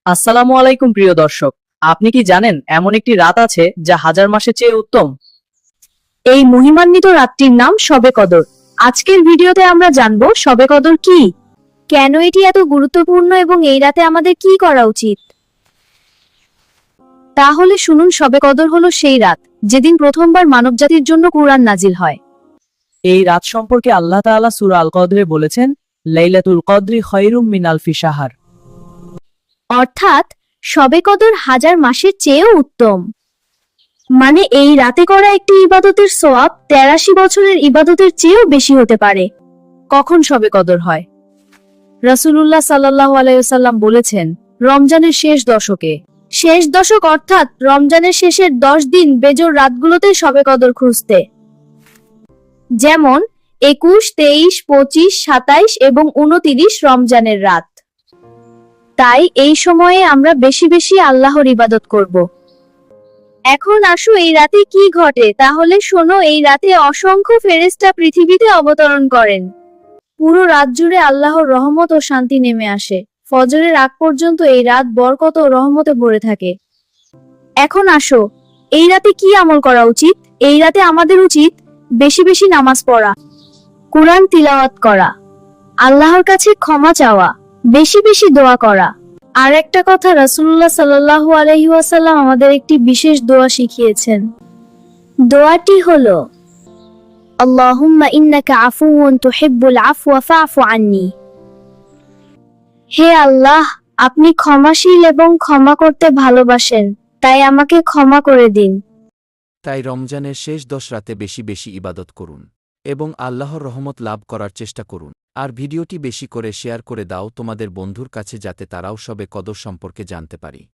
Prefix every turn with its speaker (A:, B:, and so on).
A: আসসালামু আলাইকুম প্রিয় দর্শক, আপনি কি জানেন এমন একটি রাত আছে যা হাজার মাসের চেয়ে উত্তম?
B: এই মহিমান্বিত রাতটির নাম শবে কদর। আজকের ভিডিওতে আমরা জানবো শবে কদর কি, কেন এটি এত গুরুত্বপূর্ণ এবং এই রাতে আমাদের কি করা উচিত। তাহলে শুনুন, শবে কদর হলো সেই রাত যেদিন প্রথমবার মানবজাতির জন্য কুরআন নাজিল হয়।
A: এই রাত সম্পর্কে আল্লাহ তাআলা সূরা আল কদরে বলেছেন, লাইলাতুল কদরি খায়রুম মিন আলফি শাহর।
B: অর্থাৎ শবে কদর হাজার মাসের চেয়েও উত্তম। মানে এই রাতে করা একটি ইবাদতের সওয়াব ৮৩ বছরের ইবাদতের চেয়েও বেশি হতে পারে। কখন শবে কদর হয়? রাসূলুল্লাহ সাল্লাল্লাহু আলাইহি ওয়াসাল্লাম বলেছেন, রমজানের শেষ দশকে। শেষ দশক অর্থাৎ রমজানের শেষের 10 দিন বেজোর রাতগুলোতে শবে কদর খুঁজতে, যেমন 21, 23, 25, 27 এবং 29 রমজানের রাত। তাই এই সময়ে আমরা বেশি বেশি আল্লাহর ইবাদত করব। এখন আসো এই রাতে কি ঘটে, তাহলে শোনো। এই রাতে অসংখ্য ফেরেশতা পৃথিবীতে অবতরণ করেন। পুরো রাত জুড়ে আল্লাহর রহমত ও শান্তি নেমে আসে। ফজরের আগ পর্যন্ত এই রাত বরকত ও রহমতে ভরে থাকে। এখন আসো, এই রাতে কি আমল করা উচিত? এই রাতে আমাদের উচিত বেশি বেশি নামাজ পড়া, কুরআন তিলাওয়াত করা, আল্লাহর কাছে ক্ষমা চাওয়া, বেশি বেশি দোয়া করা। আর একটা কথা, রাসূলুল্লাহ সাল্লাল্লাহু আলাইহি ওয়াসাল্লাম আমাদের একটি বিশেষ দোয়া শিখিয়েছেন। দোয়াটি হলো, আল্লাহুম্মা ইন্নাকা আফুউন তুহিব্বুল আফওয়া ফা'ফু আন্নি। হে আল্লাহ, আপনি ক্ষমাশীল এবং ক্ষমা করতে ভালোবাসেন, তাই আমাকে ক্ষমা করে দিন।
C: তাই রমজানের শেষ 10 রাতে বেশি বেশি ইবাদত করুন এবং আল্লাহর রহমত লাভ করার চেষ্টা করুন। আর ভিডিওটি বেশি করে শেয়ার করে দাও তোমাদের বন্ধুর কাছে, যাতে তারাও শবে কদর সম্পর্কে জানতে পারি।